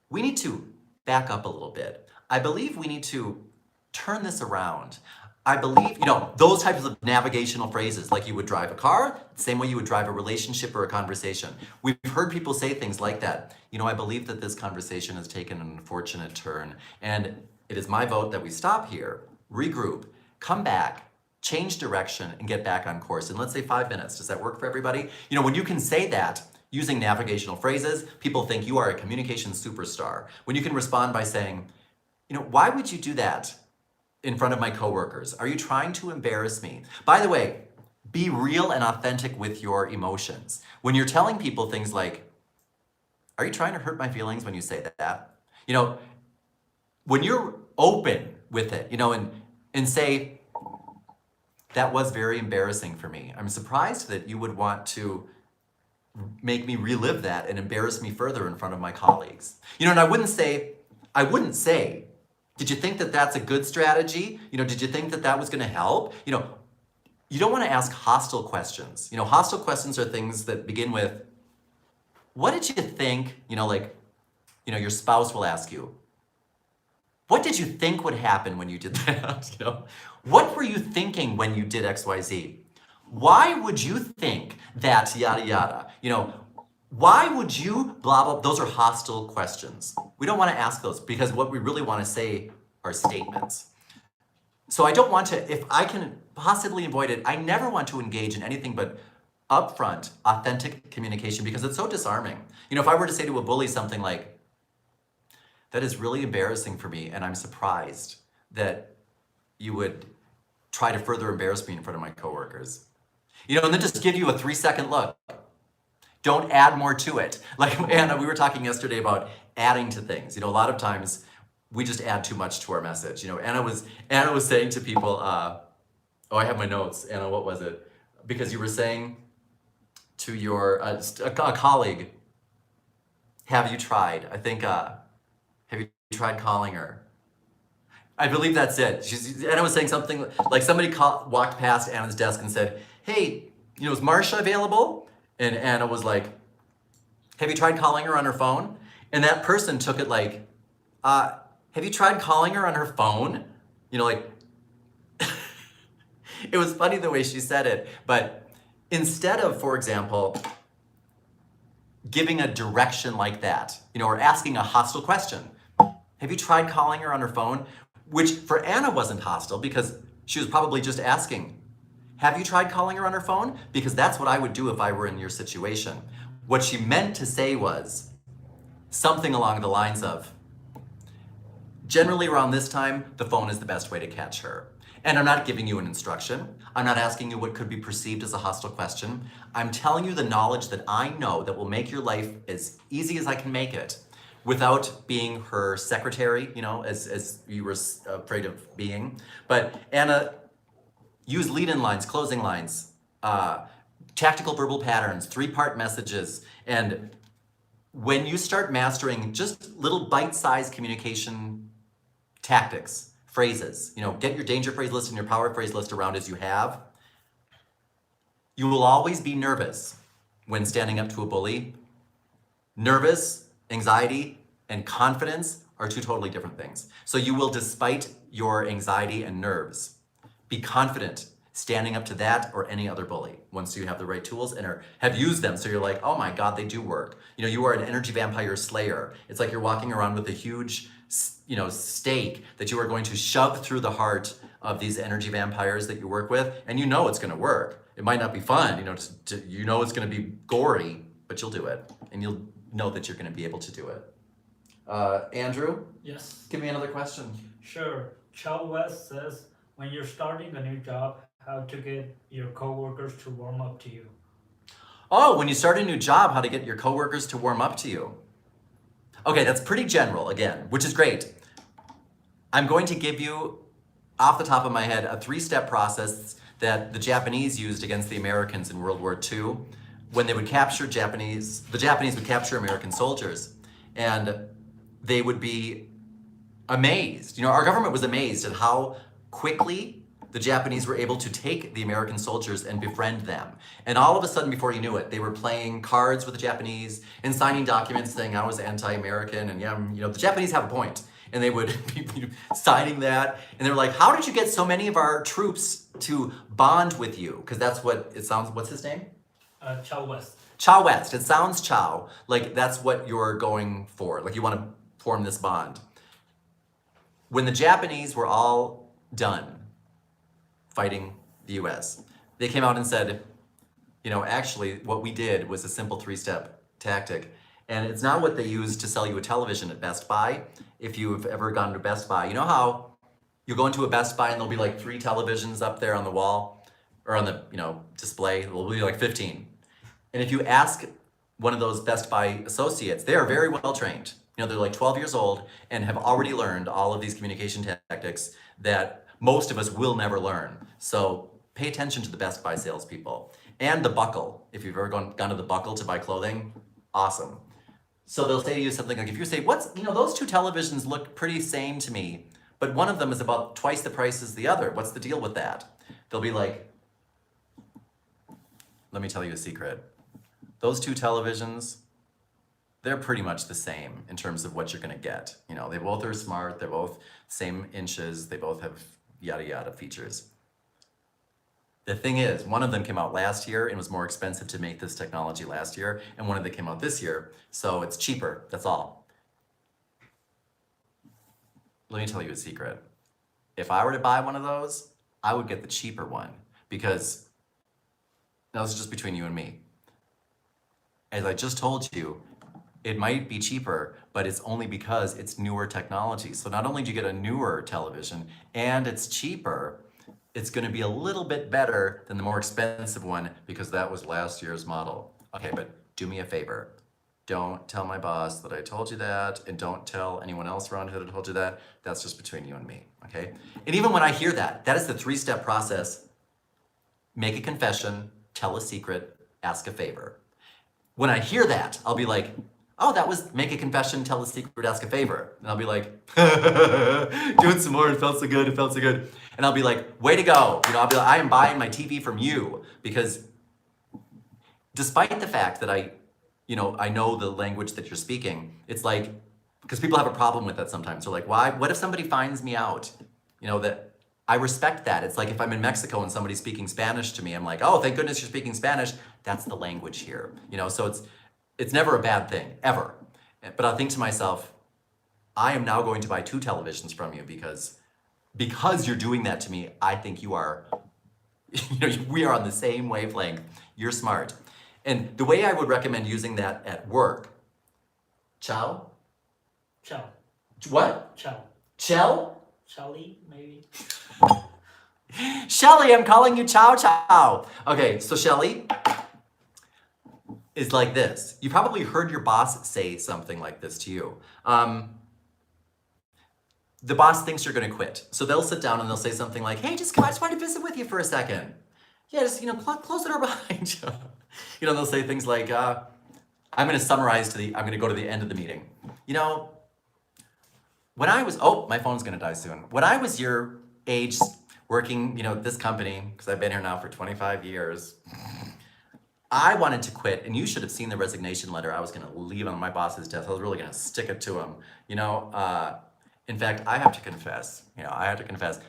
We need to back up a little bit. I believe we need to turn this around. I believe, you know, those types of navigational phrases, like you would drive a car, same way you would drive a relationship or a conversation. We've heard people say things like that. You know, I believe that this conversation has taken an unfortunate turn, and it is my vote that we stop here, regroup, come back, change direction, and get back on course. And let's say 5 minutes. Does that work for everybody? You know, when you can say that using navigational phrases, people think you are a communication superstar. When you can respond by saying, you know, why would you do that in front of my coworkers? Are you trying to embarrass me? By the way, be real and authentic with your emotions. When you're telling people things like, are you trying to hurt my feelings when you say that? You know, when you're open with it, you know, and say, that was very embarrassing for me. I'm surprised that you would want to make me relive that and embarrass me further in front of my colleagues. You know, and I wouldn't say, did you think that that's a good strategy? You know, did you think that that was going to help? You know, you don't want to ask hostile questions. You know, hostile questions are things that begin with, what did you think? You know, like, you know, your spouse will ask you, what did you think would happen when you did that? You know, what were you thinking when you did XYZ? Why would you think that yada yada? You know, why would you blah blah? Those are hostile questions. We don't want to ask those because what we really want to say are statements. So I don't want to, if I can possibly avoid it, I never want to engage in anything but upfront, authentic communication because it's so disarming. You know, if I were to say to a bully something like, that is really embarrassing for me, and I'm surprised that you would try to further embarrass me in front of my coworkers. You know, and then just give you a 3-second look. Don't add more to it. Like Anna, we were talking yesterday about adding to things. You know, a lot of times we just add too much to our message. You know, Anna was saying to people, oh, I have my notes. Anna, what was it? Because you were saying to your a colleague, have you tried? I think, have you tried calling her? I believe that's it. Anna was saying something like somebody walked past Anna's desk and said, hey, you know, is Marsha available? And Anna was like, have you tried calling her on her phone? And that person took it like, have you tried calling her on her phone? You know, like, it was funny the way she said it. But instead of, for example, giving a direction like that, you know, or asking a hostile question, have you tried calling her on her phone? Which for Anna wasn't hostile because she was probably just asking, have you tried calling her on her phone? Because that's what I would do if I were in your situation. What she meant to say was something along the lines of, generally around this time, the phone is the best way to catch her. And I'm not giving you an instruction. I'm not asking you what could be perceived as a hostile question. I'm telling you the knowledge that I know that will make your life as easy as I can make it without being her secretary, you know, as you were afraid of being. But Anna, use lead-in lines, closing lines, tactical verbal patterns, 3-part messages. And when you start mastering just little bite-sized communication tactics, phrases, you know, get your danger phrase list and your power phrase list around as you have, you will always be nervous when standing up to a bully. Nervous, anxiety, and confidence are 2 totally different things. So you will, despite your anxiety and nerves, be confident standing up to that or any other bully once you have the right tools and have used them. So you're like, oh my God, they do work. You know, you are an energy vampire slayer. It's like you're walking around with a huge, you know, stake that you are going to shove through the heart of these energy vampires that you work with, and you know it's going to work. It might not be fun, you know, you know it's going to be gory, but you'll do it, and you'll know that you're going to be able to do it. Andrew, Yes. give me another question. Sure. Ciao West says, when you're starting a new job, how to get your coworkers to warm up to you. Oh, when you start a new job, how to get your coworkers to warm up to you. Okay, that's pretty general again, which is great. I'm going to give you, off the top of my head, a 3-step process that the Japanese used against the Americans in World War II when they would capture the Japanese would capture American soldiers, and they would be amazed. Our government was amazed at how quickly the Japanese were able to take the American soldiers and befriend them. And all of a sudden, before you knew it, they were playing cards with the Japanese and signing documents saying I was anti-American, and the Japanese have a point. And they would be signing that, and they were like, how did you get so many of our troops to bond with you? Because that's what it sounds, what's his name? Ciao West. Ciao West. It sounds Ciao, like that's what you're going for. Like you want to form this bond. When the Japanese were all done fighting the US, they came out and said, actually what we did was a simple 3-step tactic. And it's not what they use to sell you a television at Best Buy. If you've ever gone to Best Buy, you know how you go into a Best Buy and there'll be like 3 televisions up there on the wall or on the display. There'll be like 15. And if you ask one of those Best Buy associates, they are very well trained. They're like 12 years old and have already learned all of these communication tactics that most of us will never learn. So pay attention to the Best Buy salespeople. And the buckle. If you've ever gone to the buckle to buy clothing, awesome. So they'll say to you something like, if you say, those 2 televisions look pretty same to me, but one of them is about twice the price as the other. What's the deal with that? They'll be like, let me tell you a secret. Those 2 televisions, they're pretty much the same in terms of what you're gonna get. They both are smart, they're both same inches, they both have yada yada features. The thing is, one of them came out last year and was more expensive to make this technology last year, and one of them came out this year, so it's cheaper, that's all. Let me tell you a secret. If I were to buy one of those, I would get the cheaper one, because, now this is just between you and me. As I just told you, it might be cheaper, but it's only because it's newer technology. So not only do you get a newer television and it's cheaper, it's gonna be a little bit better than the more expensive one because that was last year's model. Okay, but do me a favor. Don't tell my boss that I told you that, and don't tell anyone else around here that I told you that. That's just between you and me, okay? And even when I hear that, that is the 3-step process. Make a confession, tell a secret, ask a favor. When I hear that, I'll be like, oh, that was make a confession, tell a secret, ask a favor. And I'll be like, do it some more, it felt so good, it felt so good. And I'll be like, way to go. I'll be like, I am buying my TV from you, because despite the fact that I know the language that you're speaking, it's like, because people have a problem with that sometimes. They're like, why? What if somebody finds me out? That I respect that. It's like if I'm in Mexico and somebody's speaking Spanish to me, I'm like, oh, thank goodness you're speaking Spanish. That's the language here. So it's never a bad thing, ever. But I think to myself, I am now going to buy 2 televisions from you because you're doing that to me. I think you are, we are on the same wavelength. You're smart. And the way I would recommend using that at work, Ciao? Ciao. What? Ciao. Chell? Shelly, maybe? Shelly, I'm calling you Ciao Ciao. Okay, so Shelly is like this. You probably heard your boss say something like this to you. The boss thinks you're gonna quit. So they'll sit down and they'll say something like, hey, just come, I just wanted to visit with you for a second. Yeah, just, close the door behind you. They'll say things like, I'm gonna go to the end of the meeting. When I was, my phone's gonna die soon. When I was your age, working, at this company, because I've been here now for 25 years, I wanted to quit, and you should have seen the resignation letter I was gonna leave on my boss's desk. I was really gonna stick it to him. In fact, I have to confess,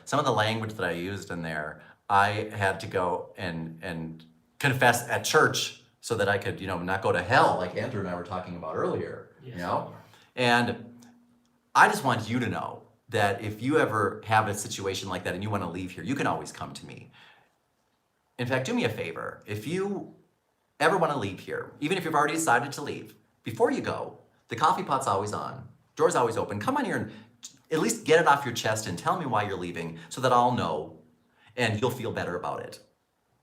some of the language that I used in there, I had to go and confess at church so that I could, not go to hell like Andrew and I were talking about earlier, Yes. And I just want you to know that if you ever have a situation like that and you want to leave here, you can always come to me. In fact, do me a favor. If you ever want to leave here, even if you've already decided to leave, before you go, the coffee pot's always on, door's always open. Come on here and at least get it off your chest and tell me why you're leaving so that I'll know and you'll feel better about it.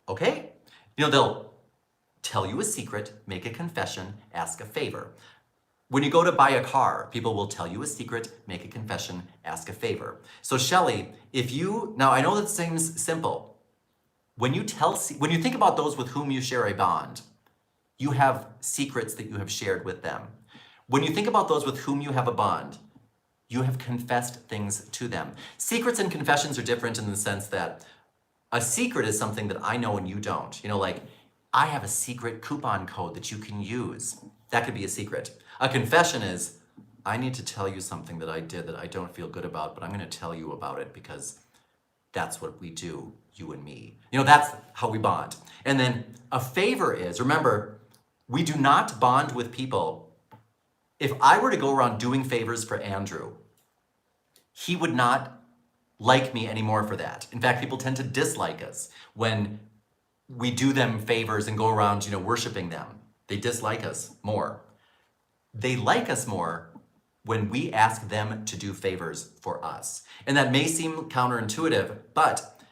Okay? You know, they'll tell you a secret, make a confession, ask a favor. When you go to buy a car, people will tell you a secret, make a confession, ask a favor. So Shelley, now I know that seems simple. When you think about those with whom you share a bond, you have secrets that you have shared with them. When you think about those with whom you have a bond, you have confessed things to them. Secrets and confessions are different in the sense that a secret is something that I know and you don't. You know, like, I have a secret coupon code that you can use. That could be a secret. A confession is, I need to tell you something that I did that I don't feel good about, but I'm going to tell you about it because that's what we do, you and me. You know, that's how we bond. And then a favor is, remember, we do not bond with people. If I were to go around doing favors for Andrew, he would not like me anymore for that. In fact, people tend to dislike us when we do them favors and go around, worshiping them. They dislike us more. They like us more when we ask them to do favors for us. And that may seem counterintuitive, but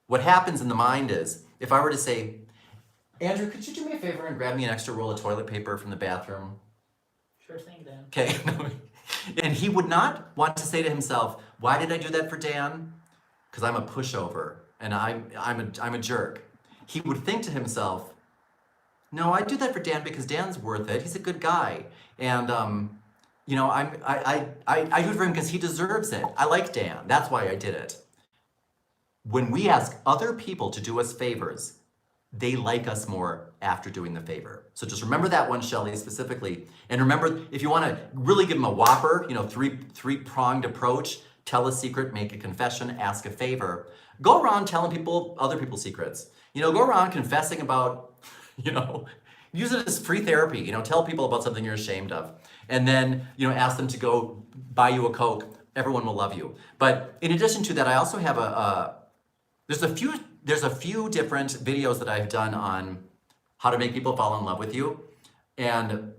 what happens in the mind is, if I were to say, Andrew, could you do me a favor and grab me an extra roll of toilet paper from the bathroom? Sure thing, Dan. Okay. And he would not want to say to himself, why did I do that for Dan? Because I'm a pushover and I'm a jerk. He would think to himself, no, I do that for Dan because Dan's worth it. He's a good guy. And, I do it for him because he deserves it. I like Dan. That's why I did it. When we ask other people to do us favors, they like us more after doing the favor. So just remember that one, Shelley, specifically. And remember, if you want to really give them a whopper, three-pronged approach, tell a secret, make a confession, ask a favor, go around telling people other people's secrets. Go around confessing about, use it as free therapy. Tell people about something you're ashamed of. And then, ask them to go buy you a Coke. Everyone will love you. But in addition to that, I also have there's a few different videos that I've done on how to make people fall in love with you. And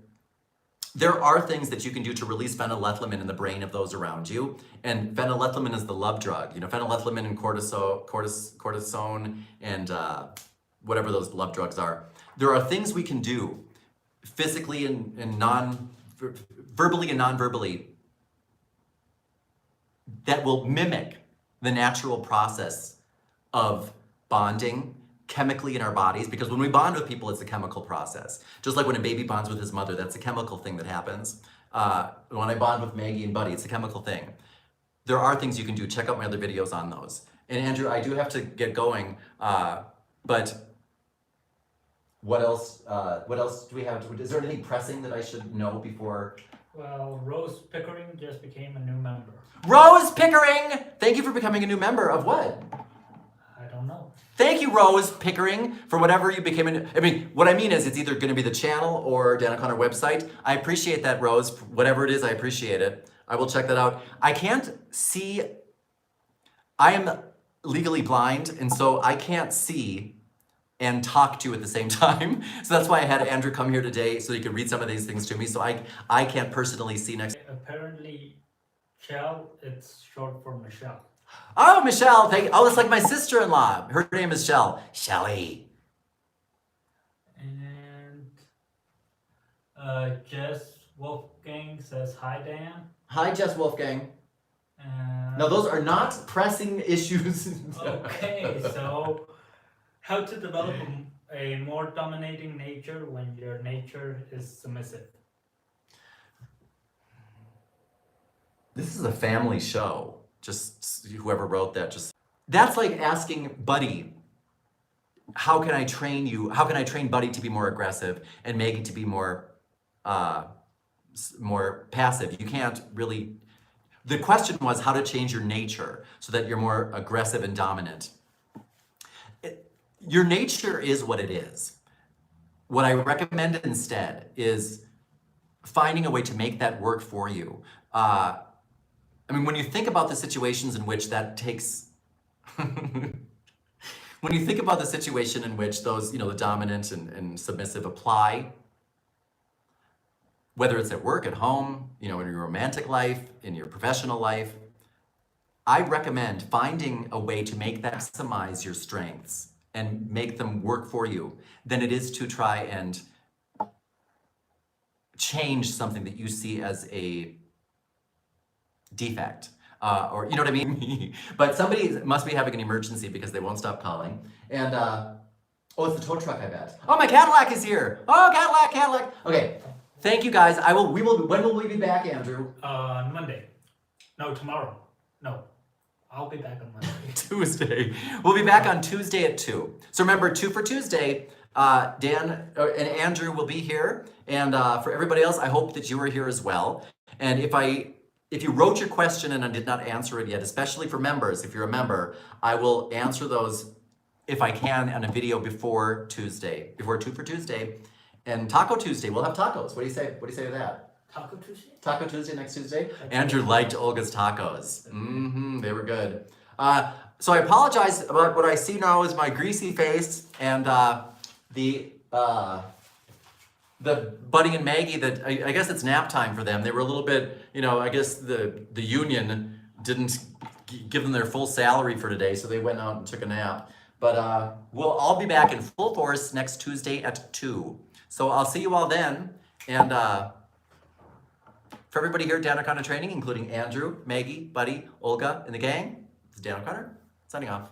there are things that you can do to release phenylethylamine in the brain of those around you. And phenylethylamine is the love drug. Phenylethylamine and cortisone and whatever those love drugs are. There are things we can do physically and verbally and non-verbally that will mimic the natural process of bonding chemically in our bodies, because when we bond with people, it's a chemical process. Just like when a baby bonds with his mother, that's a chemical thing that happens. When I bond with Maggie and Buddy, it's a chemical thing. There are things you can do. Check out my other videos on those. And Andrew, I do have to get going, but what else do we have? Is there anything pressing that I should know before? Well, Rose Pickering just became a new member. Rose Pickering! Thank you for becoming a new member of what? I don't know. Thank you, Rose Pickering, for whatever you became. What I mean is it's either going to be the channel or Dan O'Connor website. I appreciate that, Rose. Whatever it is, I appreciate it. I will check that out. I can't see. I am legally blind, and so I can't see and talk to you at the same time. So that's why I had Andrew come here today so he could read some of these things to me. So I can't personally see next. Apparently, Ciao, it's short for Michelle. Oh, Michelle, thank you. Oh, it's like my sister-in-law. Her name is Shell. Shelly. And Jess Wolfgang says, hi, Dan. Hi, Jess Wolfgang. And No, those are not pressing issues. okay, so how to develop a more dominating nature when your nature is submissive. This is a family show. Just whoever wrote that, that's like asking Buddy, how can I train you? How can I train Buddy to be more aggressive and Maggie to be more passive? You can't really. The question was how to change your nature so that you're more aggressive and dominant. Your nature is what it is. What I recommend instead is finding a way to make that work for you. When you think about the situations in which that takes, when you think about the situation in which those, the dominant and submissive apply, whether it's at work, at home, in your romantic life, in your professional life, I recommend finding a way to maximize your strengths and make them work for you than it is to try and change something that you see as a defect. Or you know what I mean? But somebody must be having an emergency because they won't stop calling. And oh, it's the tow truck, I bet. Oh, my Cadillac is here. Oh, Cadillac. Okay, thank you guys. When will we be back, Andrew? On Monday. No, tomorrow. No, I'll be back on Monday. Tuesday. We'll be back on Tuesday at 2. So remember, 2 for Tuesday. Dan and Andrew will be here. And for everybody else, I hope that you are here as well. And if you wrote your question and I did not answer it yet, especially for members, if you're a member, I will answer those if I can on a video before 2 for Tuesday. And Taco Tuesday, we'll have tacos. What do you say? What do you say to that? Taco Tuesday? Taco Tuesday next Tuesday? Andrew liked Olga's tacos. They were good. So I apologize about what I see now is my greasy face and the Buddy and Maggie that I guess it's nap time for them. They were a little bit, I guess the union didn't give them their full salary for today, so they went out and took a nap. But we'll all be back in full force next Tuesday at 2. So I'll see you all then. And for everybody here at Dan O'Connor Training, including Andrew, Maggie, Buddy, Olga, and the gang, this is Dan O'Connor signing off.